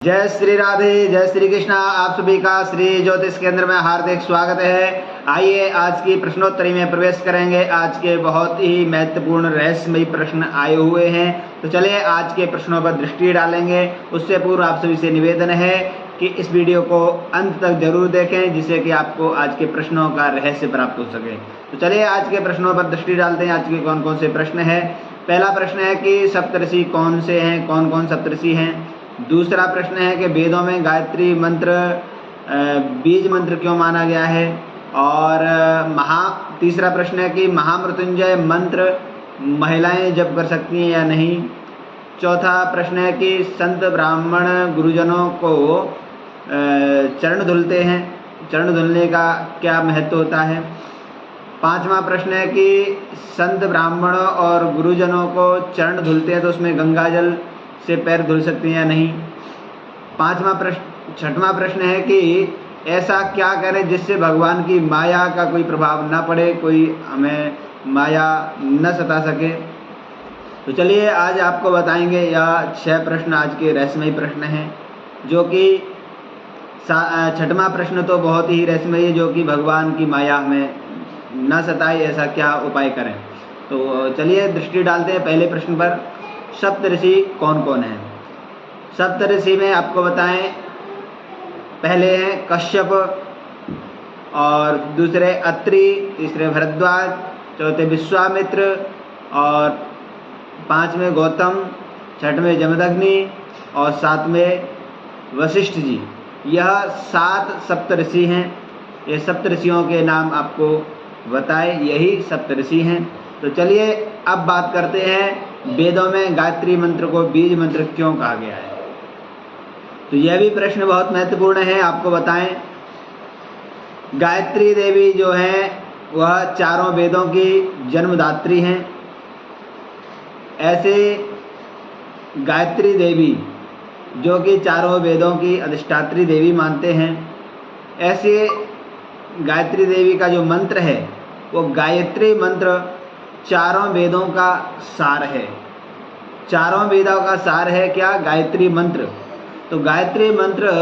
जय श्री राधे, जय श्री कृष्णा। आप सभी का श्री ज्योतिष केंद्र में हार्दिक स्वागत है। आइए आज की प्रश्नोत्तरी में प्रवेश करेंगे। आज के बहुत ही महत्वपूर्ण रहस्यमयी प्रश्न आए हुए हैं, तो चलिए आज के प्रश्नों पर दृष्टि डालेंगे। उससे पूर्व आप सभी से निवेदन है कि इस वीडियो को अंत तक जरूर देखें, जिससे कि आपको आज के प्रश्नों का रहस्य प्राप्त हो सके। तो चलिए आज के प्रश्नों पर दृष्टि डालते हैं। आज के कौन कौन से प्रश्न है। पहला प्रश्न है कि सप्तऋषि कौन से हैं, कौन कौन सप्तऋषि हैं। दूसरा प्रश्न है कि वेदों में गायत्री मंत्र बीज मंत्र क्यों माना गया है। और तीसरा प्रश्न है कि महामृत्युंजय मंत्र महिलाएं जप कर सकती हैं या नहीं। चौथा प्रश्न है कि संत ब्राह्मण गुरुजनों को चरण धुलते हैं, चरण धुलने का क्या महत्व होता है। पांचवा प्रश्न है कि संत ब्राह्मणों और गुरुजनों को चरण धुलते हैं तो उसमें गंगाजल से पैर धुल सकते हैं या नहीं। छठवां प्रश्न है कि ऐसा क्या करें जिससे भगवान की माया का कोई प्रभाव ना पड़े, कोई हमें माया न सता सके। तो चलिए आज आपको बताएंगे यह 6 प्रश्न आज के रहस्यमयी प्रश्न हैं, जो कि छठवां प्रश्न तो बहुत ही रहस्यमयी है, जो कि भगवान की माया हमें न सताए, ऐसा क्या उपाय करें। तो चलिए दृष्टि डालते हैं पहले प्रश्न पर। सप्तऋषि कौन कौन है। सप्तऋषि में आपको बताएं, पहले हैं कश्यप, और दूसरे अत्रि, तीसरे भरद्वाज, चौथे विश्वामित्र, और 5वें गौतम, 6वें जमदग्नि और 7वें वशिष्ठ जी। यह 7 सप्तऋषि हैं। ये सप्तऋषियों के नाम आपको बताए, यही सप्तऋषि हैं। तो चलिए अब बात करते हैं वेदों में गायत्री मंत्र को बीज मंत्र क्यों कहा गया है। तो यह भी प्रश्न बहुत महत्वपूर्ण है। आपको बताएं, गायत्री देवी जो है वह चारों वेदों की जन्मदात्री हैं। ऐसे गायत्री देवी जो कि चारों वेदों की अधिष्ठात्री देवी मानते हैं, ऐसे गायत्री देवी का जो मंत्र है वो गायत्री मंत्र चारों वेदों का सार है। चारों वेदों का सार है क्या? गायत्री मंत्र। तो गायत्री मंत्र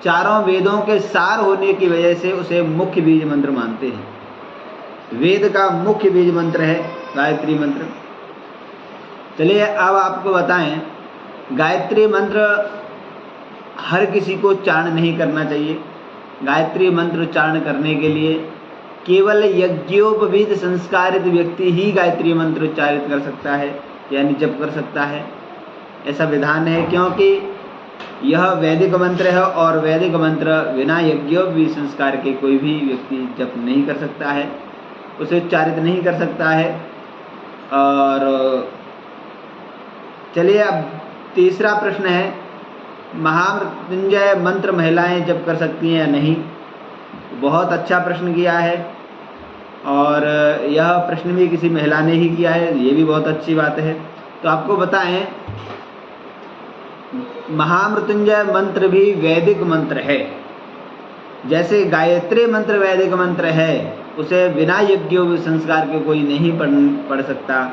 चारों वेदों के सार होने की वजह से उसे मुख्य बीज मंत्र मानते हैं। वेद का मुख्य बीज मंत्र है गायत्री मंत्र। चलिए अब आपको बताएं, गायत्री मंत्र हर किसी को उच्चारण नहीं करना चाहिए। गायत्री मंत्र उच्चारण करने के लिए केवल यज्ञोपवीत संस्कारित व्यक्ति ही गायत्री मंत्र उच्चारित कर सकता है, यानी जप कर सकता है। ऐसा विधान है, क्योंकि यह वैदिक मंत्र है और वैदिक मंत्र बिना यज्ञोपवीत संस्कार के कोई भी व्यक्ति जप नहीं कर सकता है, उसे उच्चारित नहीं कर सकता है। और चलिए अब तीसरा प्रश्न है, महामृत्युंजय मंत्र महिलाएं जप कर सकती हैं या नहीं। बहुत अच्छा प्रश्न किया है, और यह प्रश्न भी किसी महिला ने ही किया है, ये भी बहुत अच्छी बात है। तो आपको बताएं, महामृत्युंजय मंत्र भी वैदिक मंत्र है। जैसे गायत्री मंत्र वैदिक मंत्र है, उसे बिना यज्ञोपवीत संस्कार के कोई नहीं पढ़ सकता,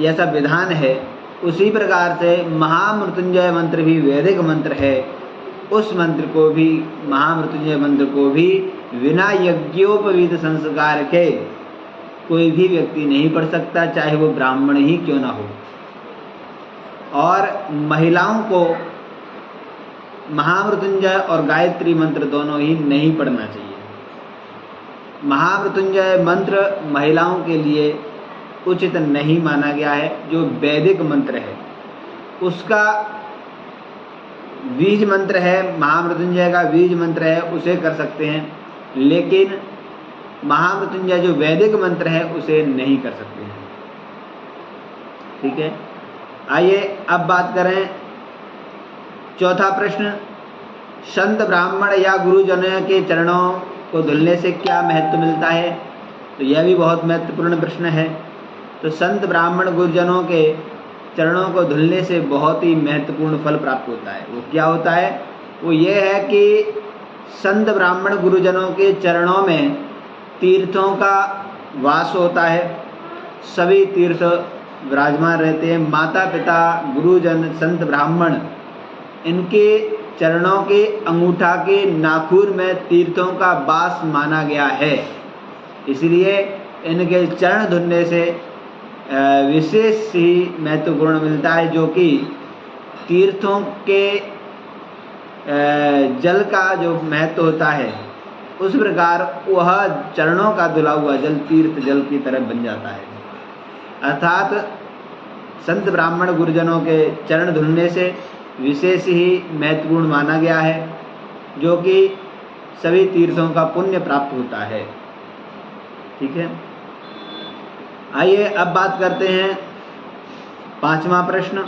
ऐसा विधान है। उसी प्रकार से महामृत्युंजय मंत्र भी वैदिक मंत्र है। उस मंत्र को भी, महामृत्युंजय मंत्र को भी बिना यज्ञोपवीत संस्कार के कोई भी व्यक्ति नहीं पढ़ सकता, चाहे वो ब्राह्मण ही क्यों ना हो। और महिलाओं को महामृत्युंजय और गायत्री मंत्र दोनों ही नहीं पढ़ना चाहिए। महामृत्युंजय मंत्र महिलाओं के लिए उचित नहीं माना गया है। जो वैदिक मंत्र है उसका बीज मंत्र है, महामृत्युंजय का बीज मंत्र है, उसे कर सकते हैं, लेकिन महामृत्युंजय जो वैदिक मंत्र है उसे नहीं कर सकते हैं। ठीक है, आइए अब बात करें चौथा प्रश्न, संत ब्राह्मण या गुरुजनों के चरणों को धुलने से क्या महत्व मिलता है। तो यह भी बहुत महत्वपूर्ण प्रश्न है। तो संत ब्राह्मण गुरुजनों के चरणों को धुलने से बहुत ही महत्वपूर्ण फल प्राप्त होता है। वो क्या होता है? वो ये है कि संत ब्राह्मण गुरुजनों के चरणों में तीर्थों का वास होता है। सभी तीर्थ विराजमान रहते हैं। माता पिता गुरुजन संत ब्राह्मण इनके चरणों के अंगूठा के नाखून में तीर्थों का वास माना गया है, इसलिए इनके चरण धुलने से विशेष ही महत्वपूर्ण मिलता है, जो कि तीर्थों के जल का जो महत्व होता है उस प्रकार वह चरणों का धुला हुआ जल तीर्थ जल की तरह बन जाता है। अर्थात संत ब्राह्मण गुरुजनों के चरण धुलने से विशेष ही महत्वपूर्ण माना गया है, जो कि सभी तीर्थों का पुण्य प्राप्त होता है। ठीक है, आइए अब बात करते हैं 5वां प्रश्न,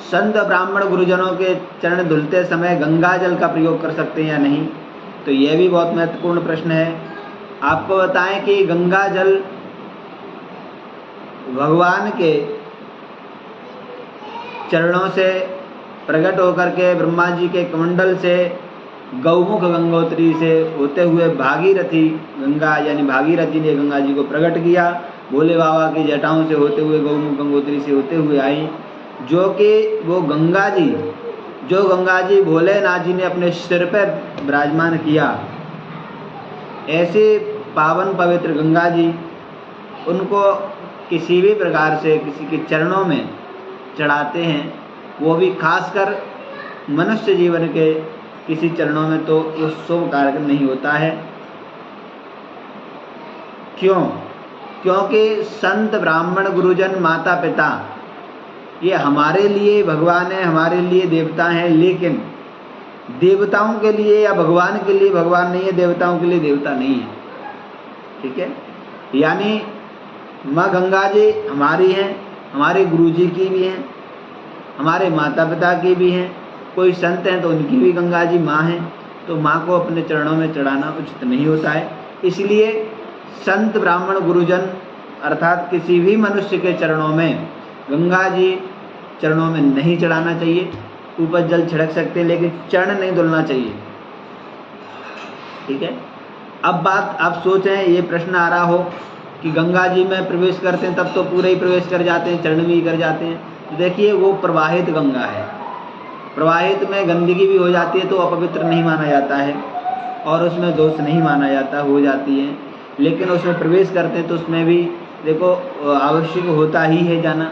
संत ब्राह्मण गुरुजनों के चरण धुलते समय गंगा जल का प्रयोग कर सकते हैं या नहीं? तो यह भी बहुत महत्वपूर्ण प्रश्न है। आपको बताएं कि गंगा जल भगवान के चरणों से प्रकट होकर के ब्रह्मा जी के कमंडल से गौमुख गंगोत्री से होते हुए भागीरथी गंगा यानी भागीरथी ने गंगा जी को प्रकट किया, भोले बाबा की जटाओं से होते हुए गौमुख गंगोत्री से होते हुए आई, जो कि वो गंगा जी भोलेनाथ जी ने अपने सिर पर विराजमान किया। ऐसे पावन पवित्र गंगा जी, उनको किसी भी प्रकार से किसी के चरणों में चढ़ाते हैं, वो भी खासकर मनुष्य जीवन के किसी चरणों में, तो वो शुभ कार्य नहीं होता है। क्यों? क्योंकि संत ब्राह्मण गुरुजन माता पिता ये हमारे लिए भगवान है, हमारे लिए देवता हैं, लेकिन देवताओं के लिए या भगवान के लिए भगवान नहीं है, देवताओं के लिए देवता नहीं है। ठीक है, यानी माँ गंगा जी हमारी हैं, हमारे गुरु जी की भी हैं, हमारे माता पिता की भी हैं, कोई संत हैं तो उनकी भी गंगा जी माँ हैं, तो माँ को अपने चरणों में चढ़ाना उचित नहीं होता है। इसलिए संत ब्राह्मण गुरुजन अर्थात किसी भी मनुष्य के चरणों में गंगा जी चरणों में नहीं चढ़ाना चाहिए। ऊपर जल छिड़क सकते हैं लेकिन चरण नहीं धुलना चाहिए। ठीक है, अब बात आप सोचें, ये प्रश्न आ रहा हो कि गंगा जी में प्रवेश करते हैं तब तो पूरे ही प्रवेश कर जाते हैं, चरण में ही कर जाते हैं। तो देखिए, वो प्रवाहित गंगा है, प्रवाहित में गंदगी भी हो जाती है तो अपवित्र नहीं माना जाता है और उसमें दोष नहीं माना जाता, हो जाती है। लेकिन उसमें प्रवेश करते हैं तो उसमें भी देखो आवश्यक होता ही है जाना।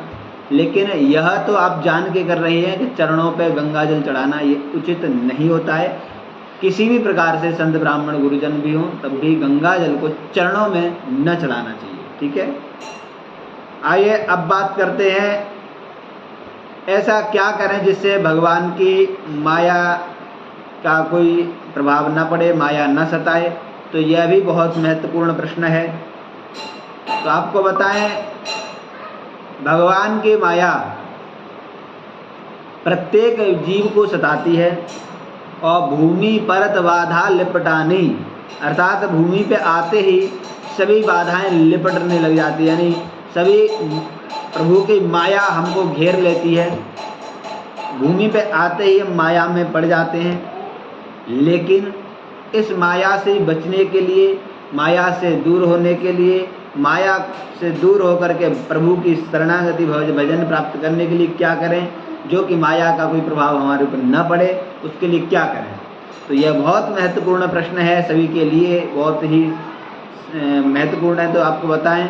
लेकिन यह तो आप जान के कर रहे हैं कि चरणों पे गंगा जल चढ़ाना ये उचित नहीं होता है। किसी भी प्रकार से संत ब्राह्मण गुरुजन भी हों तब भी गंगा जल को चरणों में न चढ़ाना चाहिए। ठीक है, आइए अब बात करते हैं ऐसा क्या करें जिससे भगवान की माया का कोई प्रभाव न पड़े, माया न सताए। तो यह भी बहुत महत्वपूर्ण प्रश्न है। तो आपको बताएं, भगवान की माया प्रत्येक जीव को सताती है और भूमि परत बाधा लिपटानी, अर्थात भूमि पे आते ही सभी बाधाएं लिपटने लग जाती है, यानी सभी प्रभु की माया हमको घेर लेती है। भूमि पे आते ही हम माया में पड़ जाते हैं। लेकिन इस माया से बचने के लिए, माया से दूर होने के लिए, माया से दूर होकर के प्रभु की शरणागति भजन प्राप्त करने के लिए क्या करें, जो कि माया का कोई प्रभाव हमारे ऊपर न पड़े, उसके लिए क्या करें? तो यह बहुत महत्वपूर्ण प्रश्न है, सभी के लिए बहुत ही महत्वपूर्ण है। तो आपको बताएं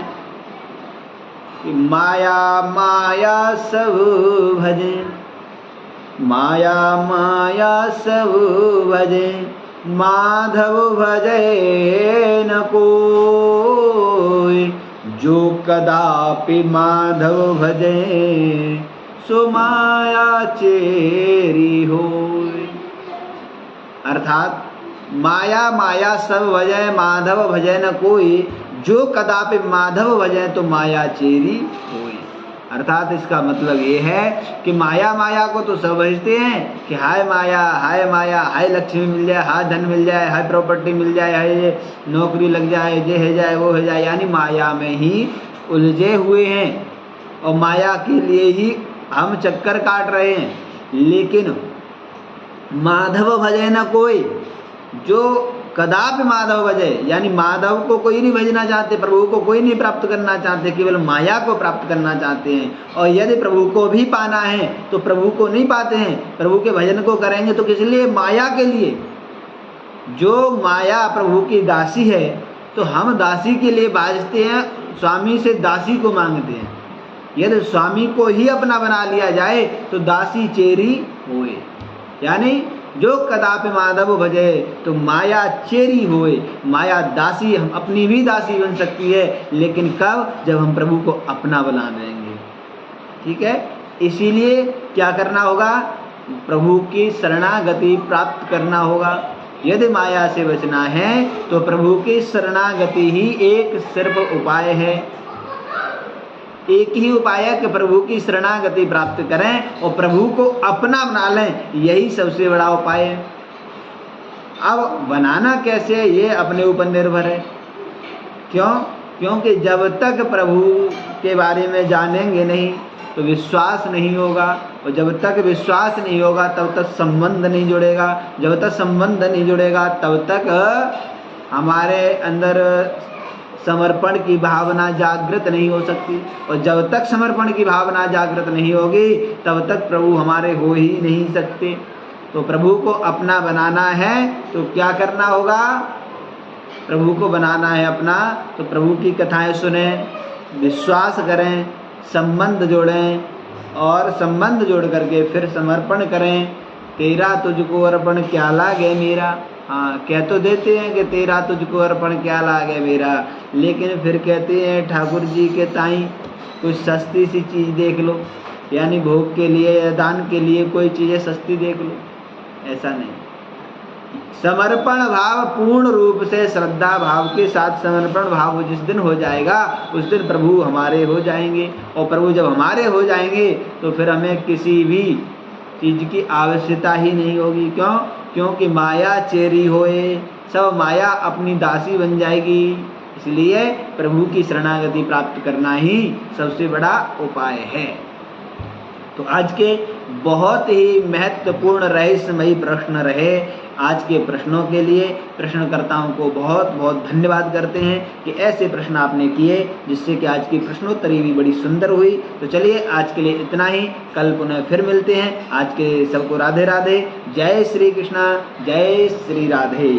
कि माया माया सब भजे, माया माया सब भजे, माधव भजे न कोई, जो कदापि माधव भजे सो माया चेरी होय। अर्थात माया माया सब भजे, माधव भजे न कोई, जो कदापि माधव भजे तो माया चेरी होय। अर्थात इसका मतलब ये है कि माया माया को तो सब भजते हैं कि हाय माया, हाय माया, हाय लक्ष्मी मिल जाए, हाय धन मिल जाए, हाय प्रॉपर्टी मिल जाए, हाय ये नौकरी लग जाए, ये है जाए वो है जाए, यानी माया में ही उलझे हुए हैं और माया के लिए ही हम चक्कर काट रहे हैं। लेकिन माधव भजे न कोई, जो कदापि माधव भजे, यानी माधव को कोई नहीं भजना चाहते, प्रभु को कोई नहीं प्राप्त करना चाहते, केवल माया को प्राप्त करना चाहते हैं। और यदि प्रभु को भी पाना है तो प्रभु को नहीं पाते हैं। प्रभु के भजन को करेंगे तो किस लिए? माया के लिए। जो माया प्रभु की दासी है तो हम दासी के लिए बाजते हैं, स्वामी से दासी को मांगते हैं। यदि स्वामी को ही अपना बना लिया जाए तो दासी चेरी होए, यानी जो कदापि माधव भजे तो माया चेरी होए। माया दासी, हम अपनी भी दासी बन सकती है, लेकिन कब? जब हम प्रभु को अपना बना देंगे। ठीक है, इसीलिए क्या करना होगा? प्रभु की शरणागति प्राप्त करना होगा। यदि माया से बचना है तो प्रभु की शरणागति ही एक सिर्फ उपाय है। एक ही उपाय है कि प्रभु की शरणागति प्राप्त करें और प्रभु को अपना बना लें, यही सबसे बड़ा उपाय है। अब बनाना कैसे है ये अपने ऊपर निर्भर है। क्यों? क्योंकि जब तक प्रभु के बारे में जानेंगे नहीं तो विश्वास नहीं होगा, और जब तक विश्वास नहीं होगा तब तक संबंध नहीं जुड़ेगा। जब तक संबंध नहीं जुड़ेगा तब तक हमारे अंदर समर्पण की भावना जागृत नहीं हो सकती, और जब तक समर्पण की भावना जागृत नहीं होगी तब तक प्रभु हमारे हो ही नहीं सकते। तो प्रभु को अपना बनाना है तो क्या करना होगा? प्रभु को बनाना है अपना तो प्रभु की कथाएं सुने, विश्वास करें, संबंध जोड़ें, और संबंध जोड़ करके फिर समर्पण करें। तेरा तुझको अर्पण क्या लागे मेरा। हाँ, कह तो देते हैं कि तेरा तुझको अर्पण क्या लागे मेरा, लेकिन फिर कहते हैं ठाकुर जी के ताई कुछ सस्ती सी चीज़ देख लो, यानी भोग के लिए या दान के लिए कोई चीज़ें सस्ती देख लो, ऐसा नहीं। समर्पण भाव पूर्ण रूप से श्रद्धा भाव के साथ समर्पण भाव जिस दिन हो जाएगा उस दिन प्रभु हमारे हो जाएंगे, और प्रभु जब हमारे हो जाएंगे तो फिर हमें किसी भी चीज़ की आवश्यकता ही नहीं होगी। क्यों? क्योंकि माया चेरी होए, सब माया अपनी दासी बन जाएगी। इसलिए प्रभु की शरणागति प्राप्त करना ही सबसे बड़ा उपाय है। तो आज के बहुत ही महत्वपूर्ण रहस्यमयी प्रश्न रहे। आज के प्रश्नों के लिए प्रश्नकर्ताओं को बहुत बहुत धन्यवाद करते हैं कि ऐसे प्रश्न आपने किए जिससे कि आज की प्रश्नोत्तरी भी बड़ी सुंदर हुई। तो चलिए आज के लिए इतना ही, कल पुनः फिर मिलते हैं। आज के सबको राधे राधे। जय श्री कृष्णा, जय श्री राधे।